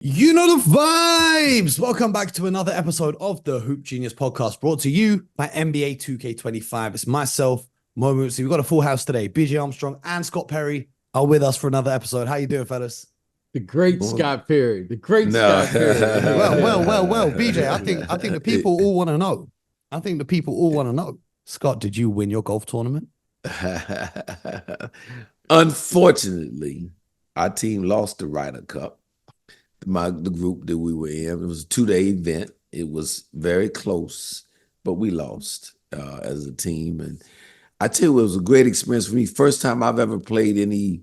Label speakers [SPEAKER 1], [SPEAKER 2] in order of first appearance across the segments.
[SPEAKER 1] You know the vibes. Welcome back to another episode of the Hoop Genius podcast brought to you by NBA 2K25. It's myself, Mooncey. We've got a full house today. BJ Armstrong and Scott Perry are with us for another episode. How you doing, fellas?
[SPEAKER 2] The great Scott Perry. The great
[SPEAKER 3] No.
[SPEAKER 2] Scott Perry.
[SPEAKER 1] Well, BJ, I think the people all want to know. I think the people all want to know. Scott, did you win your golf tournament?
[SPEAKER 3] Unfortunately, our team lost the Ryder Cup. The group that we were in. It was a 2-day event. It was very close, but we lost as a team. And I tell you, it was a great experience for me. First time I've ever played any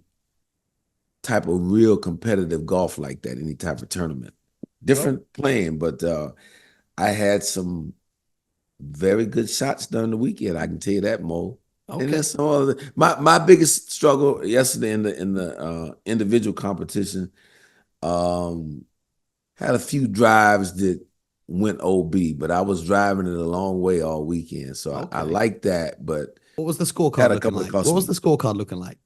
[SPEAKER 3] type of real competitive golf like that, any type of tournament. Different playing, but I had some very good shots during the weekend. I can tell you that, Mo.
[SPEAKER 1] Okay.
[SPEAKER 3] And that's all. My biggest struggle yesterday in the individual competition. Had a few drives that went OB, but I was driving it a long way all weekend, so I like that. But
[SPEAKER 1] what was the scorecard looking like? What was the scorecard looking like?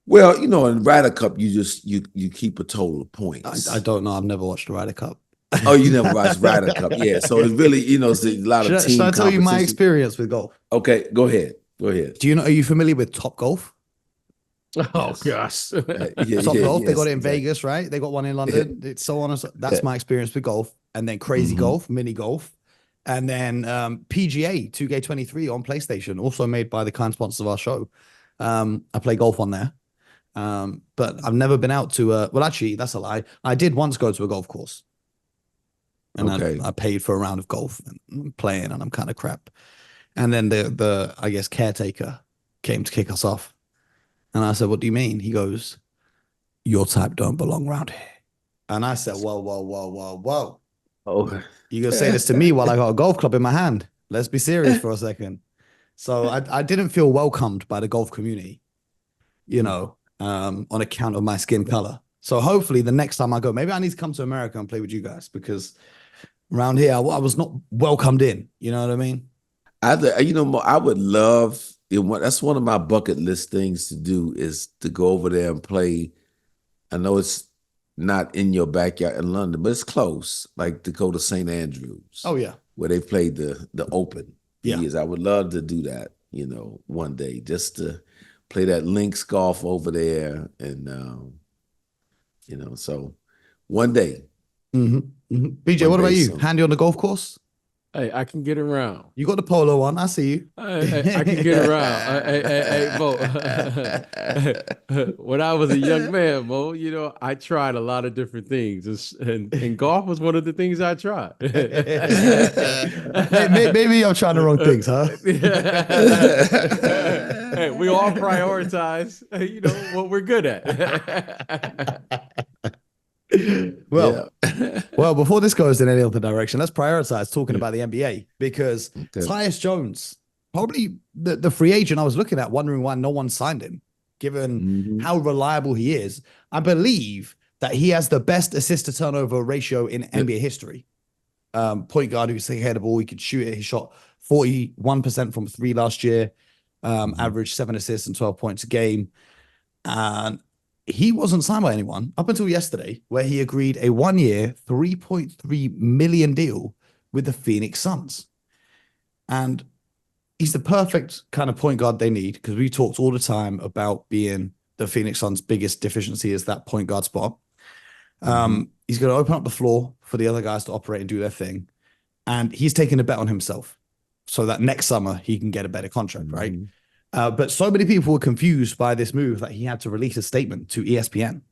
[SPEAKER 3] Well, in Ryder Cup, you keep a total of points.
[SPEAKER 1] I don't know. I've never watched the Ryder Cup.
[SPEAKER 3] Oh, you never watched Ryder Cup? Yeah. So it's really, it's a lot of team.
[SPEAKER 1] Should I tell you my experience with golf?
[SPEAKER 3] Okay, go ahead.
[SPEAKER 1] Do you know? Are you familiar with Top Golf?
[SPEAKER 2] Oh gosh.
[SPEAKER 1] Top Golf. They got it in Vegas, right? They got one in London. It's so on and so. That's my experience with golf. And then Crazy Golf, Mini Golf, and then PGA 2K23 on PlayStation, also made by the kind sponsors of our show. I play golf on there. But I've never been out to well, actually, that's a lie. I did once go to a golf course. And I paid for a round of golf and I'm playing, and I'm kind of crap. And then the I guess caretaker came to kick us off. And I said, "What do you mean?" He goes, "Your type don't belong around here." And I said, whoa.
[SPEAKER 3] Oh,
[SPEAKER 1] You gonna say this to me while I got a golf club in my hand? Let's be serious for a second. So I didn't feel welcomed by the golf community, on account of my skin color. So hopefully the next time I go, maybe I need to come to America and play with you guys, because around here I was not welcomed in. You know what I mean?
[SPEAKER 3] I would love it. That's one of my bucket list things to do, is to go over there and play. I know it's not in your backyard in London, but it's close, like to go to St. Andrews.
[SPEAKER 1] Oh yeah,
[SPEAKER 3] where they played the Open.
[SPEAKER 1] Yeah,
[SPEAKER 3] I would love to do that. One day, just to play that links golf over there, and so one day.
[SPEAKER 1] BJ, what about you? Handy on the golf course?
[SPEAKER 2] Hey, I can get around.
[SPEAKER 1] You got the polo one. I see you.
[SPEAKER 2] I can get around. Hey, Mo. When I was a young man, Mo, I tried a lot of different things, and golf was one of the things I tried.
[SPEAKER 1] Maybe I'm trying the wrong things, huh?
[SPEAKER 2] Hey, we all prioritize, what we're good at.
[SPEAKER 1] Well, before this goes in any other direction, let's prioritize talking about the NBA, because Tyus Jones, probably the free agent I was looking at, wondering why no one signed him, given how reliable he is. I believe that he has the best assist to turnover ratio in NBA history. Point guard who's ahead of ball, he could shoot it. He shot 41% from three last year, averaged 7 assists and 12 points a game. And he wasn't signed by anyone up until yesterday, where he agreed a 1-year, $3.3 million deal with the Phoenix Suns. And he's the perfect kind of point guard they need, because we talked all the time about being the Phoenix Suns' biggest deficiency is that point guard spot. He's going to open up the floor for the other guys to operate and do their thing. And he's taking a bet on himself so that next summer he can get a better contract, right? But so many people were confused by this move that he had to release a statement to ESPN,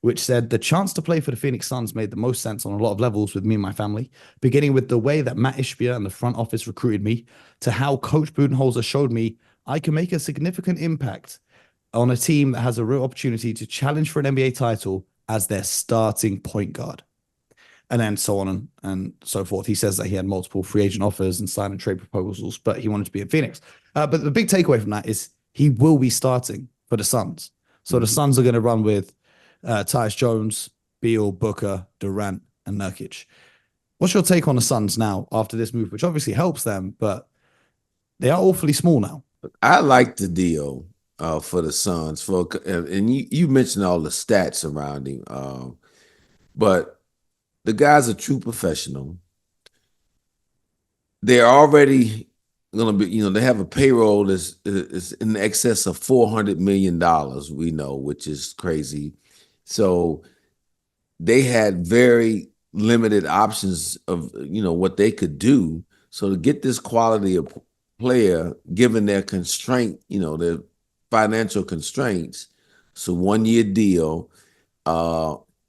[SPEAKER 1] which said, "The chance to play for the Phoenix Suns made the most sense on a lot of levels with me and my family, beginning with the way that Matt Ishbia and the front office recruited me, to how Coach Budenholzer showed me I can make a significant impact on a team that has a real opportunity to challenge for an NBA title as their starting point guard." And then so on and so forth. He says that he had multiple free agent offers and sign and trade proposals, but he wanted to be in Phoenix. But the big takeaway from that is he will be starting for the Suns. So the Suns are going to run with Tyus Jones, Beal, Booker, Durant, and Nurkic. What's your take on the Suns now after this move, which obviously helps them, but they are awfully small now?
[SPEAKER 3] I like the deal for the Suns. And you mentioned all the stats around him. But the guy's a true professional. They're already going to be, they have a payroll that's is in excess of $400 million, we know, which is crazy. So they had very limited options of, what they could do. So to get this quality of player, given their constraint, their financial constraints, it's a 1-year deal.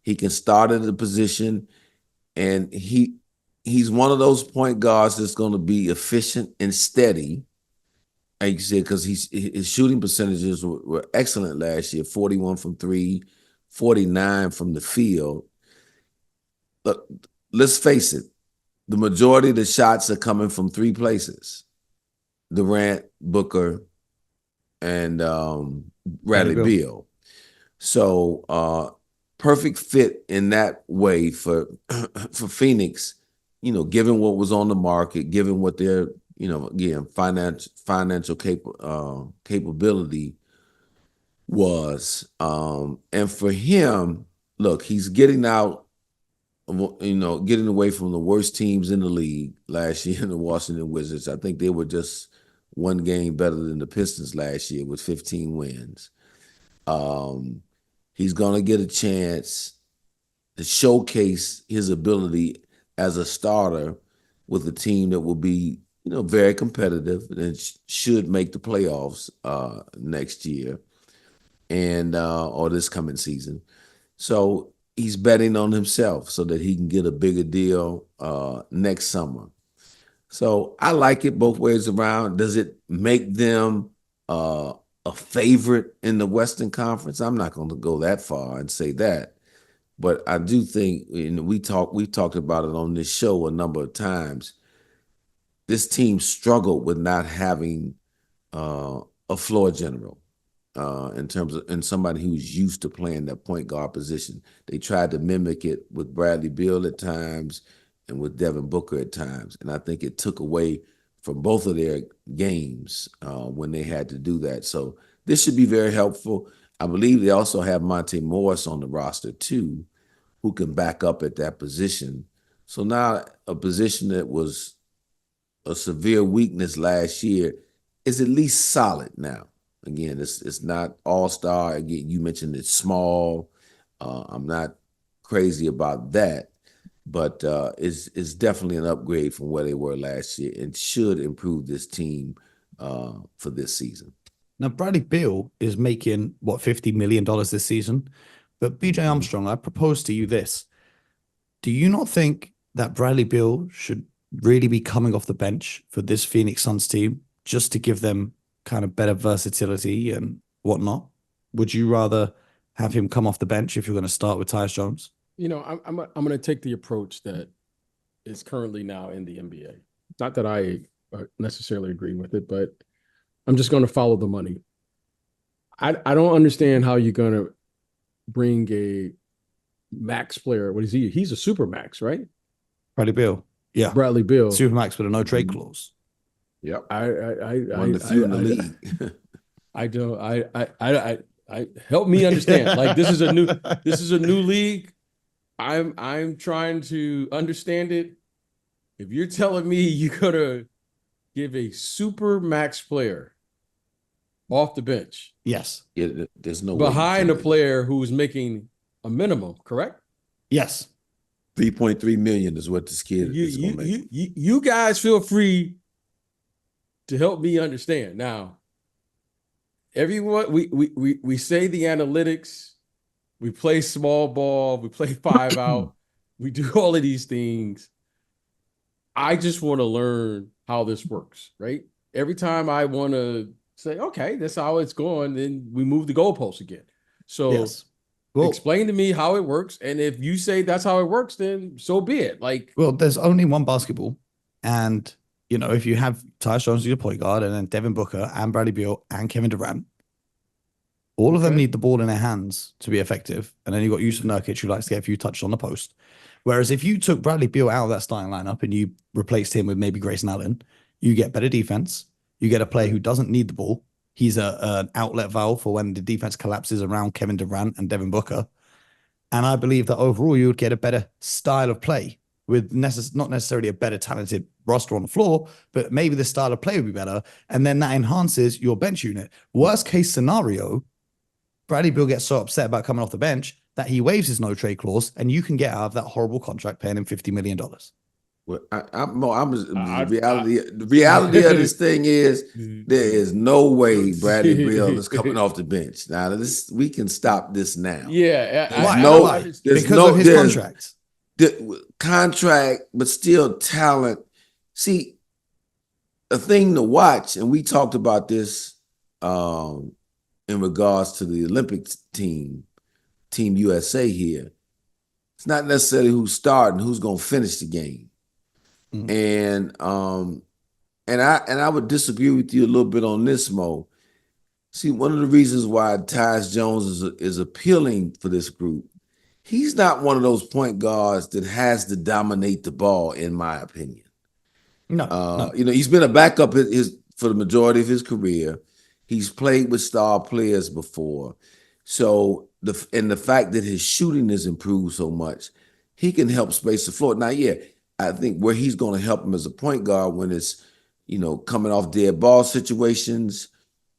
[SPEAKER 3] He can start at the position, and he's one of those point guards that's going to be efficient and steady. Like you said, because his shooting percentages were excellent last year, 41 from 3, 49 from the field. Look, let's face it, the majority of the shots are coming from 3 places: Durant, Booker, and Bradley Beal. So perfect fit in that way for Phoenix, given what was on the market, given what their, again, financial capability was. And for him, look, he's getting out, getting away from the worst teams in the league last year in the Washington Wizards. I think they were just 1 game better than the Pistons last year with 15 wins. He's going to get a chance to showcase his ability as a starter with a team that will be, very competitive and should make the playoffs next year and or this coming season. So he's betting on himself so that he can get a bigger deal next summer. So I like it both ways around. Does it make them a favorite in the Western Conference? I'm not going to go that far and say that, but I do think, we've talked about it on this show a number of times. This team struggled with not having a floor general in terms of, and somebody who's used to playing that point guard position. They tried to mimic it with Bradley Beal at times and with Devin Booker at times, and I think it took away from both of their games when they had to do that. So this should be very helpful. I believe they also have Monte Morris on the roster too, who can back up at that position. So now a position that was a severe weakness last year is at least solid now. Again, it's not all-star. Again, you mentioned it's small. I'm not crazy about that, but it's definitely an upgrade from where they were last year and should improve this team for this season.
[SPEAKER 1] Now, Bradley Beal is making, $50 million this season? But BJ Armstrong, I propose to you this. Do you not think that Bradley Beal should really be coming off the bench for this Phoenix Suns team just to give them kind of better versatility and whatnot? Would you rather have him come off the bench if you're going to start with Tyus Jones?
[SPEAKER 2] I'm going to take the approach that is currently now in the NBA. Not that I necessarily agree with it, but I'm just going to follow the money. I don't understand how you're going to bring a max player. What is he? He's a super max, right?
[SPEAKER 1] Bradley Beal. Yeah.
[SPEAKER 2] Bradley Beal.
[SPEAKER 1] Super max with a no trade clause.
[SPEAKER 3] Yep.
[SPEAKER 2] One
[SPEAKER 3] of the few in the league.
[SPEAKER 2] I help me understand. Like this is a new league. I'm trying to understand it. If you're telling me you're gonna give a super max player off the bench,
[SPEAKER 1] yes,
[SPEAKER 3] there's no
[SPEAKER 2] behind a player who's making a minimum, correct?
[SPEAKER 1] Yes,
[SPEAKER 3] $3.3 million is what this kid is going to make.
[SPEAKER 2] You guys feel free to help me understand. Now, everyone, we say the analytics, we play small ball, we play 5 out, we do all of these things. I just want to learn how this works, right? Every time I want to say, okay, that's how it's going, then we move the goalposts again. So
[SPEAKER 1] yes. Well,
[SPEAKER 2] explain to me how it works. And if you say that's how it works, then so be it. Like,
[SPEAKER 1] well, there's only one basketball. And, if you have Tyus Jones as your point guard and then Devin Booker and Bradley Beal and Kevin Durant, all of them need the ball in their hands to be effective. And then you've got Yusuf Nurkic, who likes to get a few touches on the post. Whereas if you took Bradley Beal out of that starting lineup and you replaced him with maybe Grayson Allen, you get better defense. You get a player who doesn't need the ball. He's an outlet valve for when the defense collapses around Kevin Durant and Devin Booker. And I believe that overall you would get a better style of play with not necessarily a better talented roster on the floor, but maybe the style of play would be better. And then that enhances your bench unit. Worst case scenario, Bradley Beal gets so upset about coming off the bench that he waives his no trade clause and you can get out of that horrible contract paying him $50 million.
[SPEAKER 3] Well, the reality of this thing is there is no way Bradley Beal is coming off the bench. Now we can stop this now.
[SPEAKER 2] Yeah,
[SPEAKER 1] because of his contract.
[SPEAKER 3] The contract, but still talent. See, a thing to watch, and we talked about this in regards to the Olympics Team USA here. It's not necessarily who's starting, who's going to finish the game. And I would disagree with you a little bit on this, Mo. See, one of the reasons why Tyus Jones is appealing for this group, he's not one of those point guards that has to dominate the ball, in my opinion.
[SPEAKER 1] No.
[SPEAKER 3] He's been a backup for the majority of his career. He's played with star players before. So the fact that his shooting has improved so much, he can help space the floor. Now, yeah, I think where he's going to help him as a point guard when it's, coming off dead ball situations,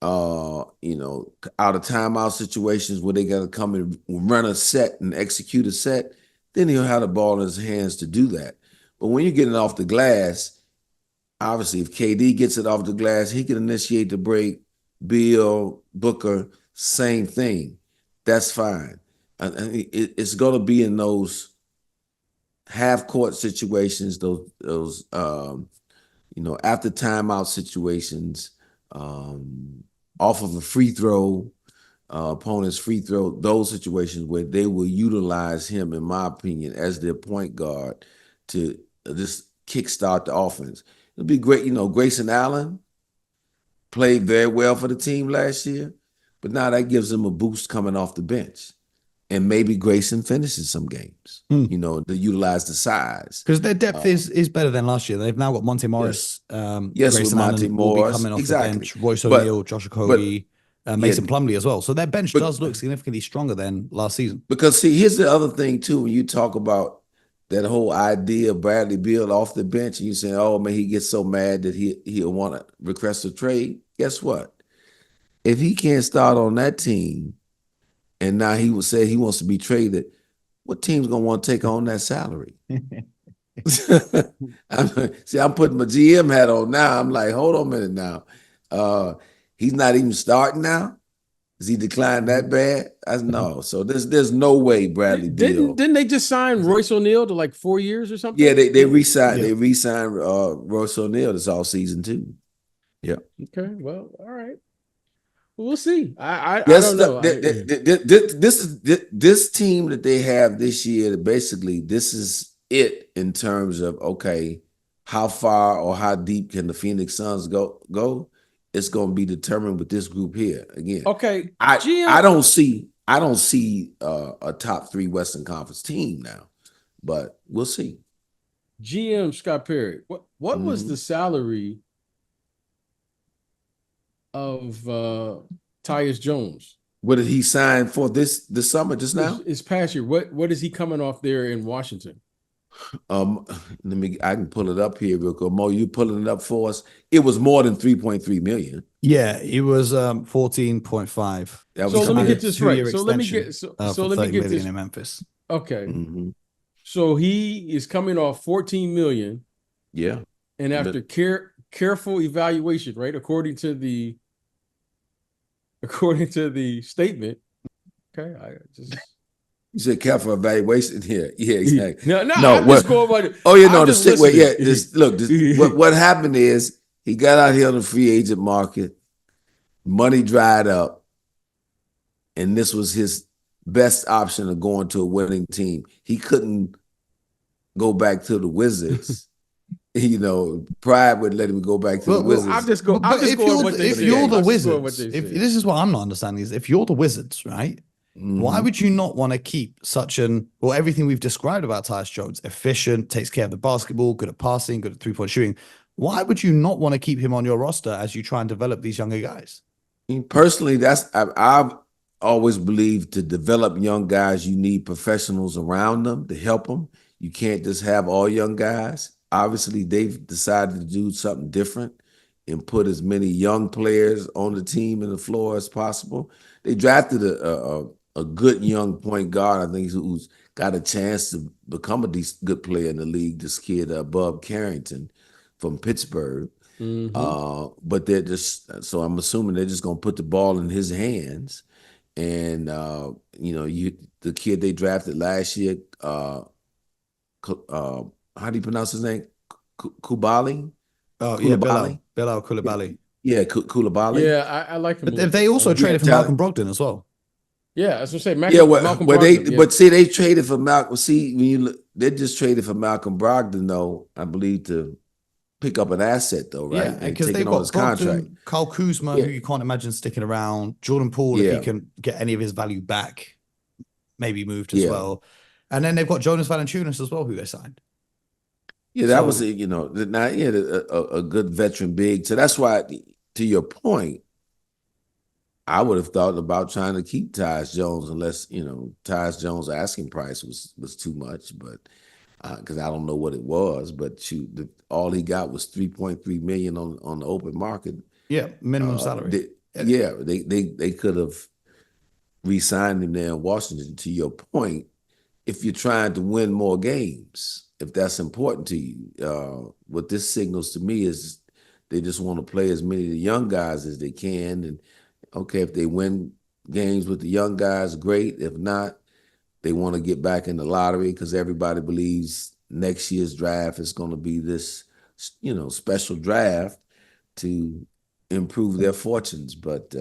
[SPEAKER 3] out of timeout situations where they got to come and run a set and execute a set, then he'll have the ball in his hands to do that. But when you're getting off the glass, obviously if KD gets it off the glass, he can initiate the break. Beal, Booker, same thing. That's fine. It's going to be in those half-court situations, those after timeout situations, off of a free throw, opponent's free throw, those situations where they will utilize him, in my opinion, as their point guard to just kickstart the offense. It'll be great. Grayson Allen played very well for the team last year, but now that gives him a boost coming off the bench. And maybe Grayson finishes some games, to utilize the size.
[SPEAKER 1] Because their depth is better than last year. They've now got Monte Morris.
[SPEAKER 3] Yes,
[SPEAKER 1] Grayson
[SPEAKER 3] with Monte
[SPEAKER 1] Allen
[SPEAKER 3] Morris.
[SPEAKER 1] will be coming off the bench. Royce O'Neal, Josh Okogie, Mason Plumlee as well. So their bench does look significantly stronger than last season.
[SPEAKER 3] Because, see, here's the other thing, too. When you talk about that whole idea of Bradley Beal off the bench, and you say, oh, man, he gets so mad that he'll want to request a trade. Guess what? If he can't start on that team, and now he would say he wants to be traded, what team's going to want to take on that salary? I'm putting my GM hat on now. I'm like, hold on a minute now. He's not even starting now? Is he declined that bad? No. So there's no way Bradley Beal.
[SPEAKER 2] Didn't they just sign Royce O'Neal to like 4 years or something?
[SPEAKER 3] Yeah, they re-signed. Yeah. They re-signed Royce O'Neal this all season too. Yeah.
[SPEAKER 2] Okay. Well, all right. We'll see. I don't know.
[SPEAKER 3] This team that they have this year, basically, this is it in terms of, okay, how far or how deep can the Phoenix Suns go? It's going to be determined with this group here again.
[SPEAKER 2] Okay,
[SPEAKER 3] I don't see a top 3 Western Conference team now, but we'll see.
[SPEAKER 2] GM Scott Perry, what was the salary of Tyus Jones?
[SPEAKER 3] What did he sign for this summer just now?
[SPEAKER 2] It's past year. What is he coming off there in Washington?
[SPEAKER 3] I can pull it up here real quick. Mo, you pulling it up for us? It was more than 3.3 million.
[SPEAKER 1] Yeah, it was 14.5.
[SPEAKER 2] So let me get this right. So let me get this
[SPEAKER 1] in Memphis.
[SPEAKER 2] Okay. Mm-hmm. So he is coming off 14 million.
[SPEAKER 3] Yeah.
[SPEAKER 2] And after careful evaluation, right? According to the statement. Okay,
[SPEAKER 3] You said careful evaluation here. Yeah, exactly.
[SPEAKER 2] I'm just going by it.
[SPEAKER 3] Oh, what happened is he got out here on the free agent market, money dried up, and this was his best option of going to a winning team. He couldn't go back to the Wizards. Pride would let him go back to the Wizards.
[SPEAKER 1] If you're the Wizards, this is what I'm not understanding is if you're the Wizards, right? Mm-hmm. Why would you not want to keep everything we've described about Tyus Jones, efficient, takes care of the basketball, good at passing, good at 3-point shooting. Why would you not want to keep him on your roster as you try and develop these younger guys?
[SPEAKER 3] Personally, that's I've always believed to develop young guys, you need professionals around them to help them. You can't just have all young guys. Obviously, they've decided to do something different and put as many young players on the team and the floor as possible. They drafted a good young point guard, I think, who's got a chance to become a decent, good player in the league. This kid, Bub Carrington from Pittsburgh. But they're just, so I'm assuming they're just gonna put the ball in his hands. And the kid they drafted last year, how do you pronounce his name? Kubali?
[SPEAKER 1] Oh yeah, Bilal Coulibaly.
[SPEAKER 3] Yeah, Coulibaly.
[SPEAKER 2] Yeah, I like him.
[SPEAKER 1] But they also traded for Malcolm Brogdon as well.
[SPEAKER 2] Yeah, that's what I'm saying.
[SPEAKER 3] Malcolm Brogdon. But see, they traded for Malcolm. See, when you look, they just traded for Malcolm Brogdon, though, I believe, to pick up an asset, though, right?
[SPEAKER 1] Yeah, because they've got his contract. Kyle Kuzma, who you can't imagine sticking around. Jordan Poole, if he can get any of his value back, maybe moved as well. And then they've got Jonas Valanciunas as well, who they signed.
[SPEAKER 3] Yeah, that was a good veteran big. So that's why, to your point, I would have thought about trying to keep Tyus Jones, unless Tyus Jones' asking price was too much, but because I don't know what it was, but all he got was $3.3 million on the open market.
[SPEAKER 1] Yeah, minimum salary.
[SPEAKER 3] They could have re-signed him there in Washington. To your point, if you're trying to win more games, if that's important to you, what this signals to me is they just want to play as many of the young guys as they can. And okay, if they win games with the young guys, great. If not, they want to get back in the lottery because everybody believes next year's draft is going to be this, special draft to improve their fortunes. But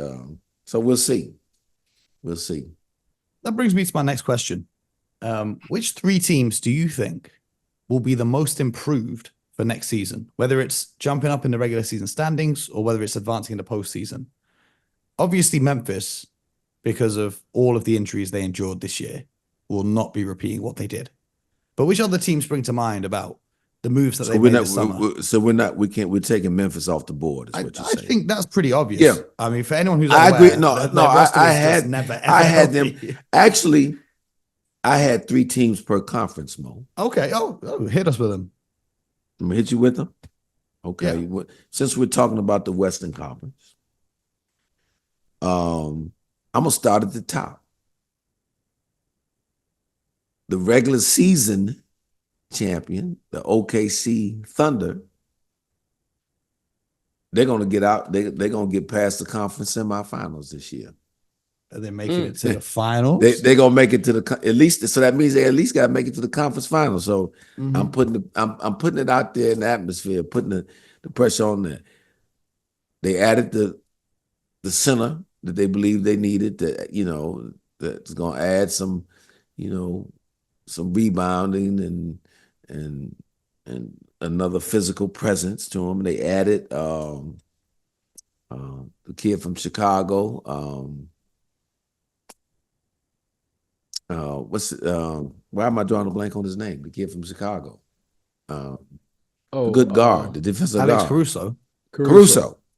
[SPEAKER 3] so we'll see. We'll see.
[SPEAKER 1] That brings me to my next question. Which three teams do you think will be the most improved for next season, whether it's jumping up in the regular season standings or whether it's advancing in the postseason? Obviously, Memphis, because of all of the injuries they endured this year, will not be repeating what they did. But which other teams spring to mind about the moves that they made this summer?
[SPEAKER 3] We're taking Memphis off the board, is what you're saying.
[SPEAKER 1] I think that's pretty obvious.
[SPEAKER 3] Yeah.
[SPEAKER 1] I mean, for anyone who's
[SPEAKER 3] I
[SPEAKER 1] unaware,
[SPEAKER 3] agree. I had them. Actually, I had three teams per conference, Mo.
[SPEAKER 1] Okay. Oh, hit us with them.
[SPEAKER 3] Let me hit you with them. Okay. Yeah. Since we're talking about the Western Conference, I'm gonna start at the top. The regular season champion, the OKC Thunder, they're gonna get out. They're gonna get past the conference semifinals this year.
[SPEAKER 1] Are they making it to the finals?
[SPEAKER 3] They're gonna make it to at least. So that means they at least got to make it to the conference finals. So I'm putting it out there in the atmosphere, putting the pressure on there. They added the center that they believe they needed. That's gonna add some, some rebounding and another physical presence to them. They added the kid from Chicago. Why am I drawing a blank on his name? The kid from Chicago. The good guard, the defensive guard.
[SPEAKER 1] Alex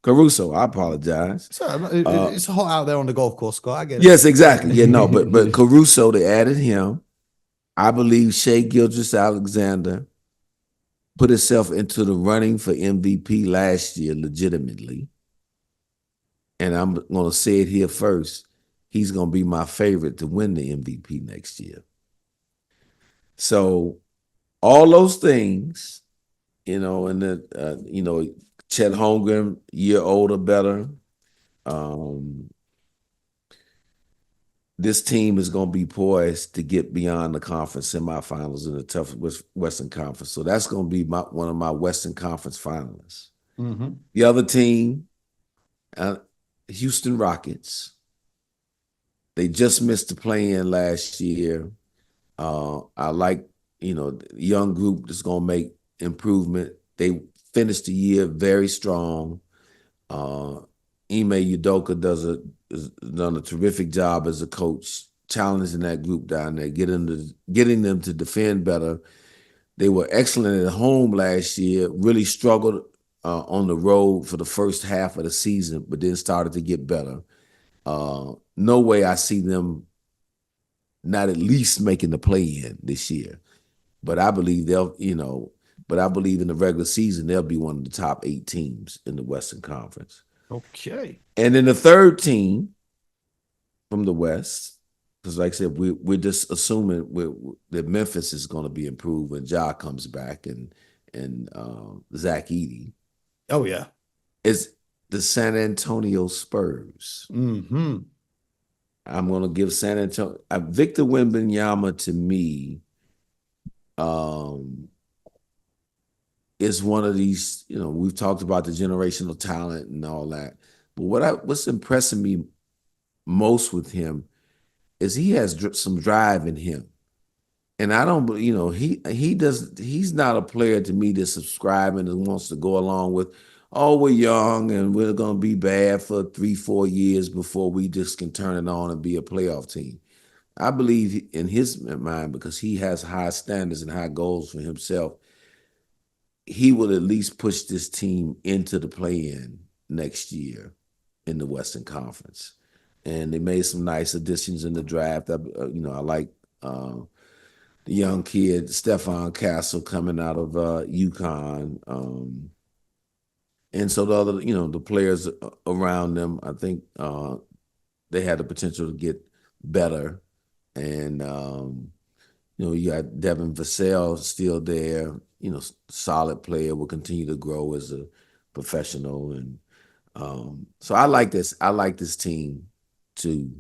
[SPEAKER 3] Caruso. I apologize.
[SPEAKER 1] It's hot out there on the golf course, Scott. I get it.
[SPEAKER 3] Yes, exactly. Yeah, no, but Caruso, they added him. I believe Shai Gilgeous-Alexander put himself into the running for MVP last year legitimately. And I'm going to say it here first. He's going to be my favorite to win the MVP next year. So all those things, and Chet Holmgren, year older, better. This team is going to be poised to get beyond the conference semifinals in the tough Western Conference. So that's going to be one of my Western Conference finalists.
[SPEAKER 1] Mm-hmm.
[SPEAKER 3] The other team, Houston Rockets. They just missed the play-in last year. I like, young group that's going to make improvement. They finished the year very strong. Ime Udoka has done a terrific job as a coach, challenging that group down there, getting them to defend better. They were excellent at home last year, really struggled on the road for the first half of the season, but then started to get better. No way I see them not at least making the play-in this year. But I believe but I believe in the regular season, they'll be one of the top 8 teams in the Western Conference.
[SPEAKER 1] Okay.
[SPEAKER 3] And then the third team from the West, because like I said, we're just assuming that Memphis is going to be improved when Ja comes back and Zach Edey.
[SPEAKER 1] Oh, yeah.
[SPEAKER 3] Is the San Antonio Spurs.
[SPEAKER 1] Mm-hmm.
[SPEAKER 3] I'm going to give San Antonio Victor Wembanyama to me. Is one of these, we've talked about the generational talent and all that, but what's impressing me most with him is he has some drive in him, and I don't, he's not a player to me that's subscribing and wants to go along with, oh, we're young and we're gonna be bad for 3-4 years before we just can turn it on and be a playoff team. I believe in his mind, because he has high standards and high goals for himself, he will at least push this team into the play-in next year in the Western Conference. And they made some nice additions in the draft. I like the young kid, Stephon Castle, coming out of UConn. And so the other, the players around them, I think they had the potential to get better. And, you got Devin Vassell still there, solid player, will continue to grow as a professional. And so I like this. I like this team to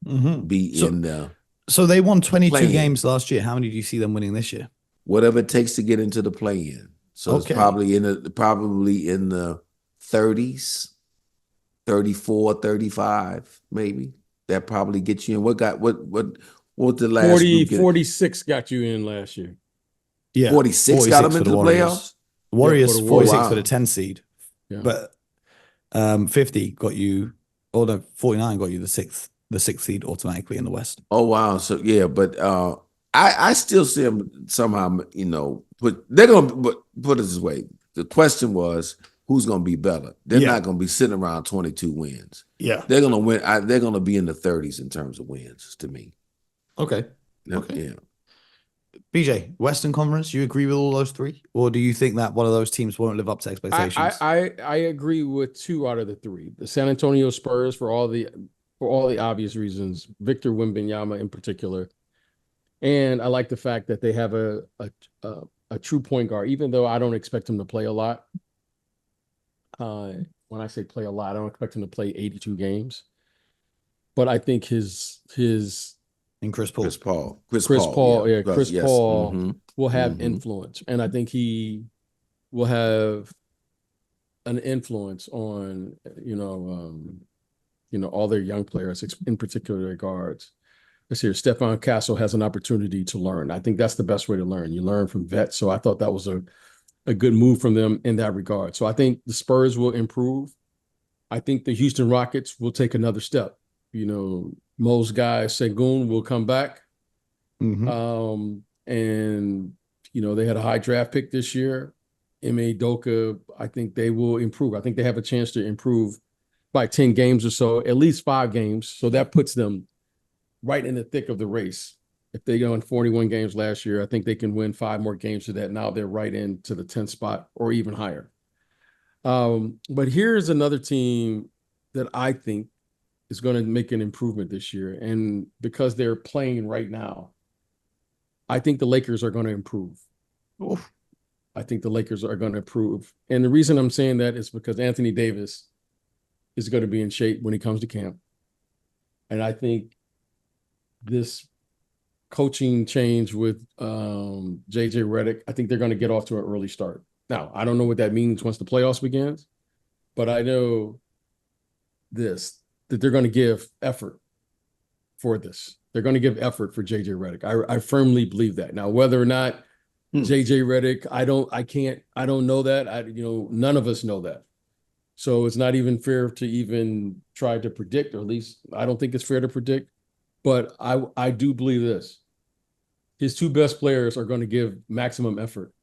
[SPEAKER 3] be in the.
[SPEAKER 1] So they won 22
[SPEAKER 3] play-in.
[SPEAKER 1] games last year. How many do you see them winning this year?
[SPEAKER 3] Whatever it takes to get into the play-in. So it's probably in the 30s, 34, 35, maybe. That probably gets you in. What the last
[SPEAKER 2] 46 got you in last year.
[SPEAKER 1] Yeah.
[SPEAKER 3] 46 got them into the playoffs?
[SPEAKER 1] Warriors,
[SPEAKER 2] Yeah,
[SPEAKER 1] 46 for the 10 seed.
[SPEAKER 2] Yeah.
[SPEAKER 1] But 50 got you, or no, 49 got you the sixth seed automatically in the West.
[SPEAKER 3] Oh, wow. So, yeah, but I still see them somehow, but they're going to put it this way. The question was, who's going to be better? They're not going to be sitting around 22 wins.
[SPEAKER 1] Yeah.
[SPEAKER 3] They're going to win. They're going to be in the 30s in terms of wins to me.
[SPEAKER 1] Okay.
[SPEAKER 3] Yeah.
[SPEAKER 1] BJ, Western Conference, you agree with all those 3? Or do you think that one of those teams won't live up to expectations?
[SPEAKER 2] I agree with 2 out of the 3. The San Antonio Spurs, for all the obvious reasons, Victor Wembanyama in particular. And I like the fact that they have a true point guard, even though I don't expect him to play a lot. When I say play a lot, I don't expect him to play 82 games. But I think his
[SPEAKER 1] and Chris Paul.
[SPEAKER 3] Chris Paul
[SPEAKER 2] will have influence. And I think he will have an influence on, all their young players, in particular their guards. Let's hear Stephon Castle has an opportunity to learn. I think that's the best way to learn. You learn from vets. So I thought that was a good move from them in that regard. So I think the Spurs will improve. I think the Houston Rockets will take another step. Mo's guy, Sengun, will come back. And, they had a high draft pick this year. Ime Udoka, I think they will improve. I think they have a chance to improve by 10 games or so, at least 5 games. So that puts them right in the thick of the race. If they won 41 games last year, I think they can win 5 more games to that. Now they're right into the 10th spot or even higher. But here's another team that I think is going to make an improvement this year. And because they're playing right now, I think the Lakers are going to improve.
[SPEAKER 1] Oof.
[SPEAKER 2] I think the Lakers are going to improve. And the reason I'm saying that is because Anthony Davis is going to be in shape when he comes to camp. And I think this coaching change with JJ Redick, I think they're going to get off to an early start. Now, I don't know what that means once the playoffs begins, but I know that they're going to give effort for this. They're going to give effort for JJ Redick. I firmly believe that. Now, whether or not JJ Redick, I don't know that. None of us know that. So it's not even fair to even try to predict, or at least I don't think it's fair to predict. But I do believe this. His 2 best players are going to give maximum effort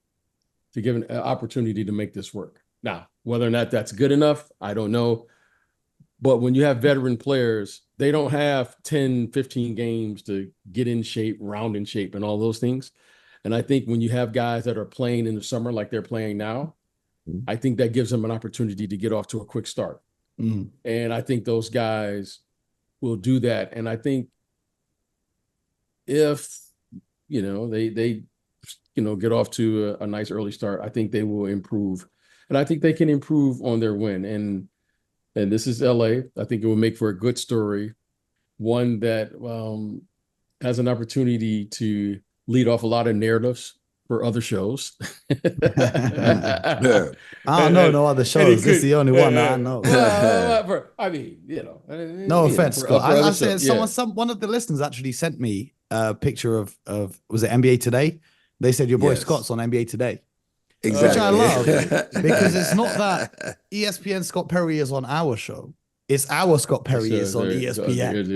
[SPEAKER 2] to give an opportunity to make this work. Now, whether or not that's good enough, I don't know. But when you have veteran players, they don't have 10, 15 games to get in shape, round in shape, and all those things. And I think when you have guys that are playing in the summer like they're playing now, I think that gives them an opportunity to get off to a quick start. And I think those guys will do that. And I think if, they get off to a nice early start, I think they will improve. And I think they can improve on their win. And this is LA. I think it will make for a good story, one that has an opportunity to lead off a lot of narratives for other shows.
[SPEAKER 1] I don't know no other shows. This is the only one that I know. No offense, Scott. I said one of the listeners actually sent me a picture of was it NBA Today? They said your boy Scott's on NBA Today.
[SPEAKER 3] Exactly.
[SPEAKER 1] Which I love because it's not that ESPN Scott Perry is on our show. It's our Scott Perry is on ESPN.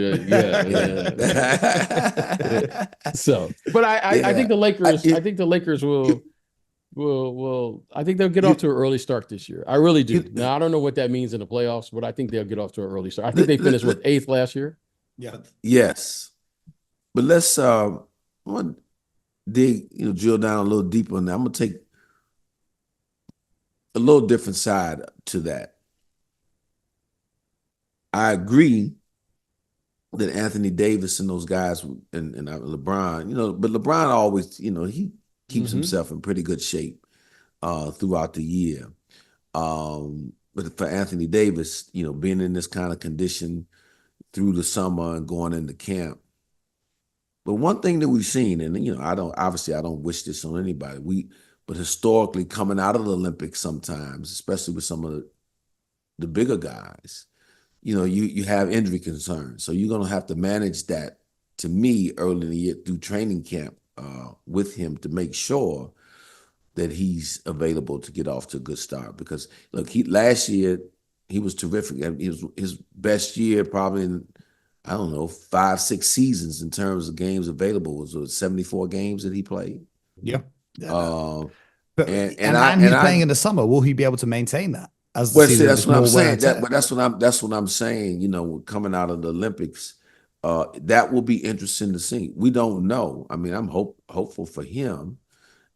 [SPEAKER 2] So, but I think the Lakers. I think the Lakers will. I think they'll get off to an early start this year. I really do. Now I don't know what that means in the playoffs, but I think they'll get off to an early start. I think they finished with 8th last year.
[SPEAKER 1] Yeah.
[SPEAKER 3] Yes, but let's dig, drill down a little deeper on that. I'm gonna take a little different side to that. I agree that Anthony Davis and those guys and LeBron, but LeBron always, he keeps himself in pretty good shape throughout the year. But for Anthony Davis, being in this kind of condition through the summer and going into camp. But one thing that we've seen, and I don't wish this on anybody. But historically, coming out of the Olympics sometimes, especially with some of the bigger guys, you have injury concerns. So you're going to have to manage that, to me, early in the year through training camp with him to make sure that he's available to get off to a good start. Because, look, last year, he was terrific. His best year probably in, 5, 6 seasons in terms of games available. Was 74 games that he played?
[SPEAKER 1] Yeah.
[SPEAKER 3] But
[SPEAKER 1] he's playing in the summer. Will he be able to maintain that? That's what I'm saying.
[SPEAKER 3] That's what I'm saying. Coming out of the Olympics, that will be interesting to see. We don't know. I mean, I'm hopeful for him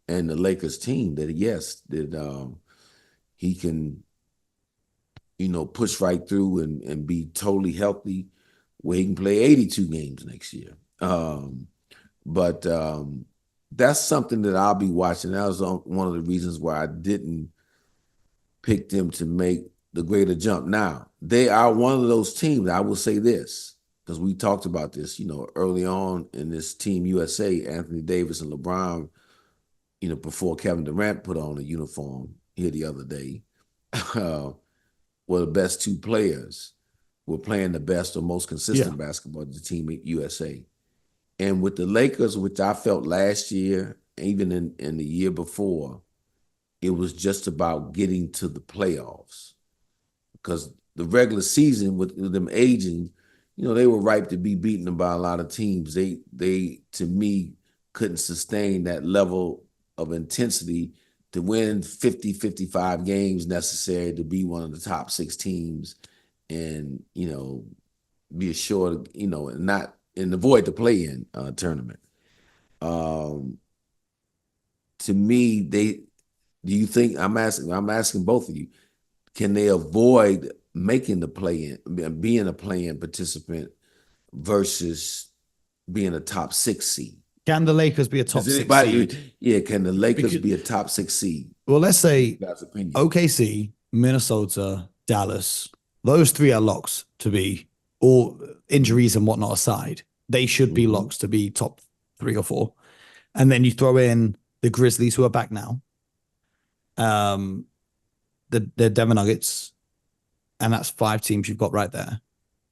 [SPEAKER 3] and the Lakers team that he can, push right through and be totally healthy, where he can play 82 games next year. But that's something that I'll be watching. That was one of the reasons why I didn't pick them to make the greater jump. Now, they are one of those teams, I will say this, because we talked about this, early on in this Team USA, Anthony Davis and LeBron, before Kevin Durant put on a uniform here the other day, were the best two players. Were playing the best or most consistent basketball to the Team USA. And with the Lakers, which I felt last year, even in the year before, it was just about getting to the playoffs. Because the regular season, with them aging, they were ripe to be beaten by a lot of teams. They to me, couldn't sustain that level of intensity to win 50, 55 games necessary to be one of the top 6 teams and, be assured, and avoid the play-in tournament. To me, do you think, I'm asking both of you, can they avoid making the play-in, being a play-in participant versus being a top 6 seed?
[SPEAKER 1] Can the Lakers be a top 6 seed?
[SPEAKER 3] Yeah, can the Lakers be a top 6 seed?
[SPEAKER 1] Well, let's say OKC, Minnesota, Dallas, those 3 are locks to be, all injuries and whatnot aside. They should be locks to be top 3 or 4. And then you throw in the Grizzlies, who are back now, the Denver Nuggets, and that's 5 teams you've got right there.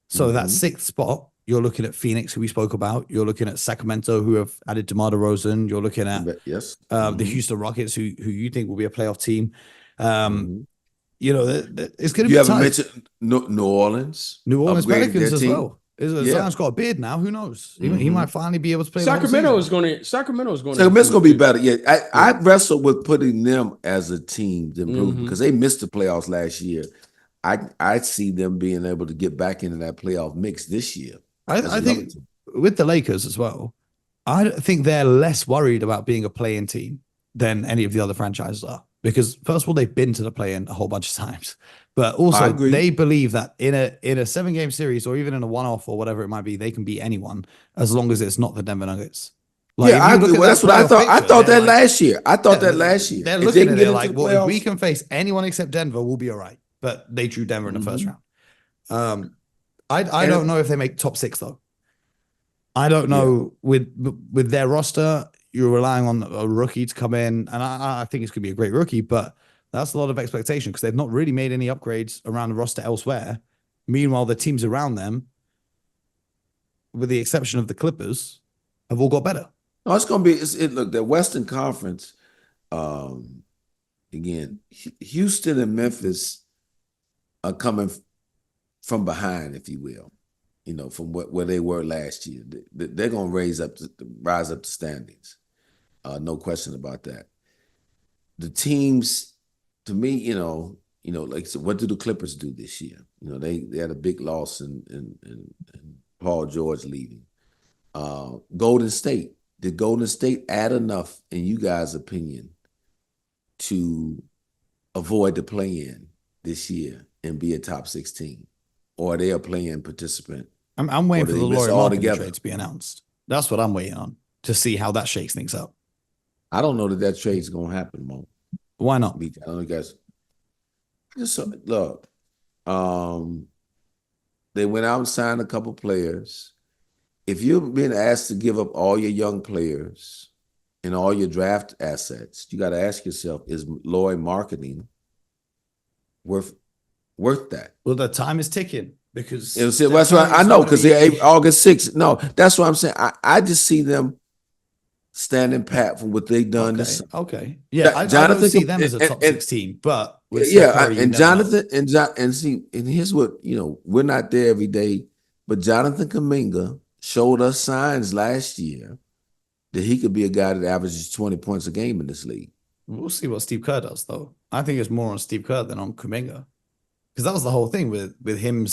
[SPEAKER 1] So that 6th spot, you're looking at Phoenix, who we spoke about. You're looking at Sacramento, who have added DeMar DeRozan. You're looking at the Houston Rockets, who you think will be a playoff team. It's going to be
[SPEAKER 3] You
[SPEAKER 1] tight.
[SPEAKER 3] haven't mentioned New Orleans.
[SPEAKER 1] New Orleans Pelicans as well.
[SPEAKER 2] Yeah.
[SPEAKER 1] Zion's got a beard now. Who knows? He might finally be able to play.
[SPEAKER 2] Sacramento is going
[SPEAKER 3] to be better. Yeah, I wrestled with putting them as a team to improve because they missed the playoffs last year. I see them being able to get back into that playoff mix this year.
[SPEAKER 1] I think with the Lakers as well, I think they're less worried about being a play-in team than any of the other franchises are. Because first of all, they've been to the play-in a whole bunch of times, but also they believe that in a 7-game series or even in a one-off or whatever it might be, they can beat anyone as long as it's not the Denver Nuggets.
[SPEAKER 3] Like, yeah, I agree. Well, that's what I thought. I thought that last year. I thought that last year.
[SPEAKER 1] They're looking at it like, well, if we can face anyone except Denver, we'll be all right. But they drew Denver in the first round. I don't know if they make top 6 though. I don't know with their roster. You're relying on a rookie to come in, and I think it's going to be a great rookie, but that's a lot of expectation because they've not really made any upgrades around the roster elsewhere. Meanwhile, the teams around them, with the exception of the Clippers, have all got better.
[SPEAKER 3] No, it's going to be. Look, the Western Conference. Again, Houston and Memphis are coming from behind, if you will. You know, from where they were last year, they're going to rise up the standings. No question about that. The teams, to me, you know, like, so what do the Clippers do this year? You know, they had a big loss in Paul George leaving. Golden State. Did Golden State add enough, in you guys' opinion, to avoid the play-in this year and be a top 16? Or are they a play-in participant?
[SPEAKER 1] I'm waiting for the Lauri Markkanen trade to be announced. That's what I'm waiting on, to see how that shakes things up.
[SPEAKER 3] I don't know that trade's going to happen, Mo.
[SPEAKER 1] Why not?
[SPEAKER 3] I don't know, guys. Just look, they went out and signed a couple players. If you've been asked to give up all your young players and all your draft assets, you got to ask yourself, is Lauri Markkanen worth that?
[SPEAKER 1] Well, the time is ticking. Because
[SPEAKER 3] that's what I know, because they're August 6th. No, that's what I'm saying. I just see them standing pat for what they've done this.
[SPEAKER 1] Okay. Yeah, I don't see them as a top 16, but
[SPEAKER 3] and Jonathan and here's what, we're not there every day, but Jonathan Kuminga showed us signs last year that he could be a guy that averages 20 points a game in this league.
[SPEAKER 1] We'll see what Steve Kerr does, though. I think it's more on Steve Kerr than on Kuminga. Because that was the whole thing with him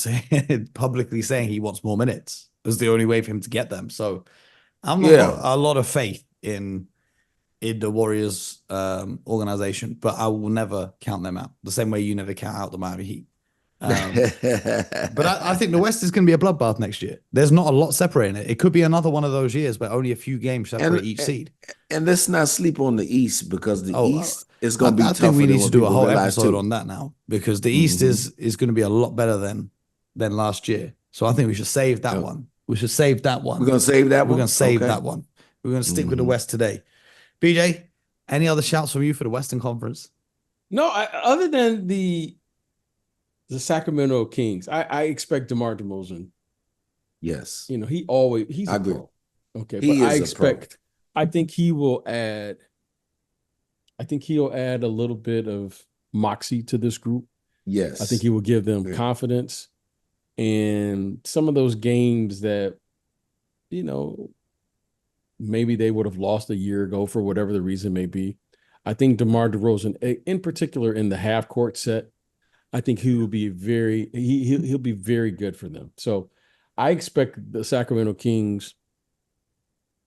[SPEAKER 1] publicly saying he wants more minutes. It was the only way for him to get them. So I'm not got a lot of faith in the Warriors organization, but I will never count them out. The same way you never count out the Miami Heat. But I think the West is going to be a bloodbath next year. There's not a lot separating it. It could be another one of those years where only a few games separate each seed.
[SPEAKER 3] And let's not sleep on the East, because the East is going to be tougher.
[SPEAKER 1] I think we need to do a whole episode on that now, because the East is going to be a lot better than last year. So I think we should save that one. We should save that one.
[SPEAKER 3] We're going to save that one?
[SPEAKER 1] We're going to save that one. We're going to stick with the West today. BJ, any other shouts from you for the Western Conference?
[SPEAKER 2] No, other than the Sacramento Kings, I expect DeMar DeRozan.
[SPEAKER 3] Yes.
[SPEAKER 2] He's a pro. Okay, but I think he'll add a little bit of moxie to this group.
[SPEAKER 3] Yes.
[SPEAKER 2] I think he will give them confidence. And some of those games that, maybe they would have lost a year ago for whatever the reason may be. I think DeMar DeRozan, in particular in the half court set, I think he will be he'll be very good for them. So I expect the Sacramento Kings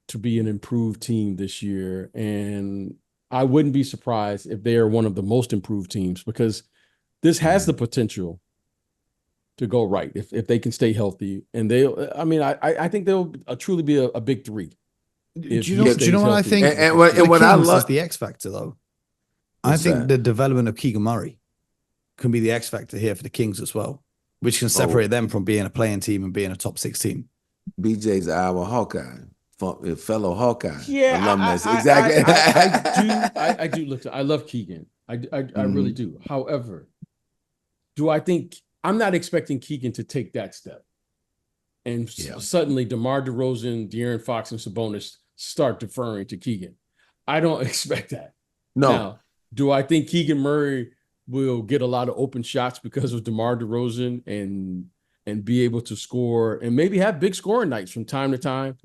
[SPEAKER 2] to be an improved team this year. And I wouldn't be surprised if they are one of the most improved teams, because this has the potential to go right if they can stay healthy. And I think they'll truly be a big three.
[SPEAKER 1] Do you know what I think? And what I love is the X factor, though. I think the development of Keegan Murray can be the X factor here for the Kings as well, which can separate them from being a playing team and being a top 6 team.
[SPEAKER 3] BJ's our Hawkeye, fellow Hawkeye.
[SPEAKER 2] Yeah,
[SPEAKER 3] alumnus. Exactly.
[SPEAKER 2] I do look. I love Keegan. I really do. However, I'm not expecting Keegan to take that step, and suddenly DeMar DeRozan, De'Aaron Fox, and Sabonis start deferring to Keegan. I don't expect that.
[SPEAKER 3] No.
[SPEAKER 2] Now, do I think Keegan Murray will get a lot of open shots because of DeMar DeRozan and be able to score and maybe have big scoring nights from time to time?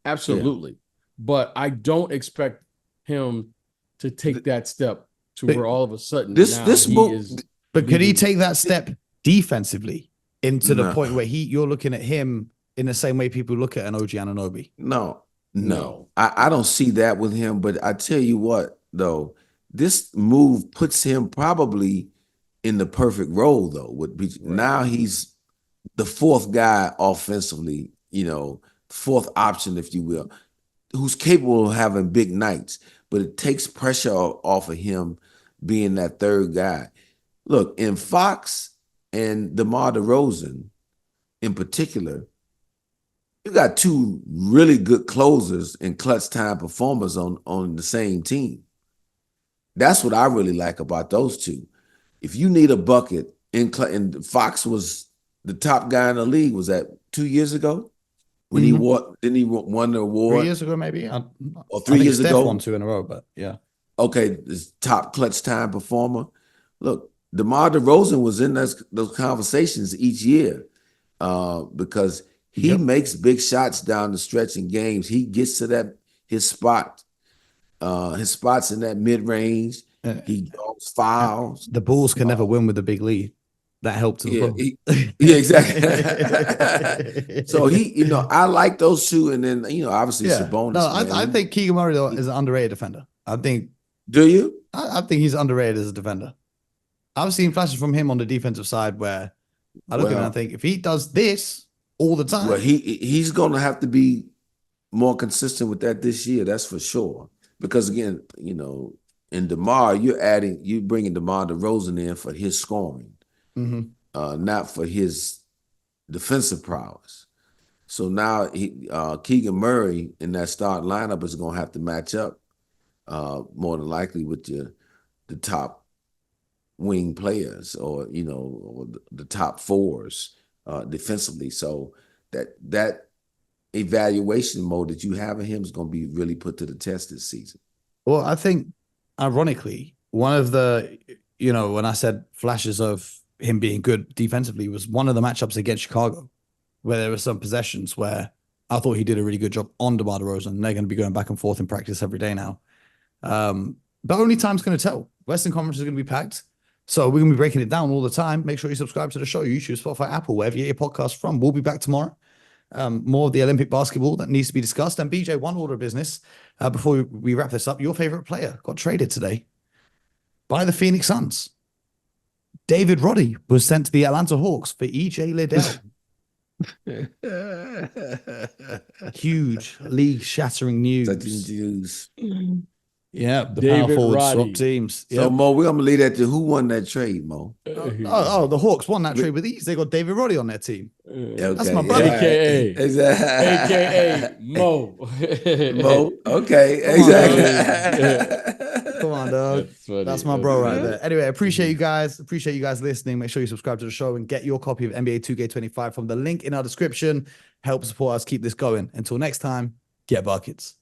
[SPEAKER 2] Absolutely. Yeah. But I don't expect him to take that step to where all of a sudden
[SPEAKER 1] But could he take that step defensively into the
[SPEAKER 3] No.
[SPEAKER 1] point where you're looking at him in the same way people look at an OG Anunoby?
[SPEAKER 3] No. I don't see that with him. But I tell you what, though, this move puts him probably in the perfect role, though. Now he's the fourth guy offensively, fourth option, if you will, who's capable of having big nights. But it takes pressure off of him being that third guy. Look, in Fox and DeMar DeRozan in particular, you got two really good closers and clutch time performers on the same team. That's what I really like about those two. If you need a bucket, and Fox was the top guy in the league, was that 2 years ago? When he won the award?
[SPEAKER 1] 3 years ago, maybe?
[SPEAKER 3] Or 3 years
[SPEAKER 1] Steph
[SPEAKER 3] ago?
[SPEAKER 1] won 2 in a row, but yeah.
[SPEAKER 3] Okay, this top clutch time performer. Look, DeMar DeRozan was in those conversations each year because he makes big shots down the stretch in games. He gets to his spots in that mid range. He goes fouls.
[SPEAKER 1] The Bulls can never win with a big lead. That helped as well.
[SPEAKER 3] Exactly. So I like those two, and then obviously Sabonis.
[SPEAKER 1] No, I think Keegan Murray though is an underrated defender. I think.
[SPEAKER 3] Do you?
[SPEAKER 1] I think he's underrated as a defender. I've seen flashes from him on the defensive side where I look at him and I think if he does this all the time,
[SPEAKER 3] well, he's going to have to be more consistent with that this year. That's for sure. Because again, in DeMar, you bringing DeMar DeRozan in for his scoring, not for his defensive prowess. So now Keegan Murray in that start lineup is going to have to match up more than likely with the top wing players or the top fours defensively. So that evaluation mode that you have in him is going to be really put to the test this season.
[SPEAKER 1] Well, I think ironically, one of the, when I said flashes of him being good defensively was one of the matchups against Chicago, where there were some possessions where I thought he did a really good job on DeMar DeRozan, and they're going to be going back and forth in practice every day now. But only time's going to tell. Western Conference is going to be packed. So we're going to be breaking it down all the time. Make sure you subscribe to the show, YouTube, Spotify, Apple, wherever you get your podcast from. We'll be back tomorrow. More of the Olympic basketball that needs to be discussed. And BJ, one order of business before we wrap this up. Your favorite player got traded today by the Phoenix Suns. David Roddy was sent to the Atlanta Hawks for EJ Liddell. Huge league-shattering news. Yeah, the power forward swap teams.
[SPEAKER 3] So, Mo, we're going to leave that to who won that trade, Mo?
[SPEAKER 1] The Hawks won that trade with ease. They got David Roddy on their team.
[SPEAKER 3] Okay.
[SPEAKER 1] That's my brother.
[SPEAKER 2] AKA Mo.
[SPEAKER 3] Mo, okay. Exactly.
[SPEAKER 1] Come on, dog. That's my bro right there. Anyway, appreciate you guys. Appreciate you guys listening. Make sure you subscribe to the show and get your copy of NBA 2K25 from the link in our description. Help support us keep this going. Until next time, get buckets.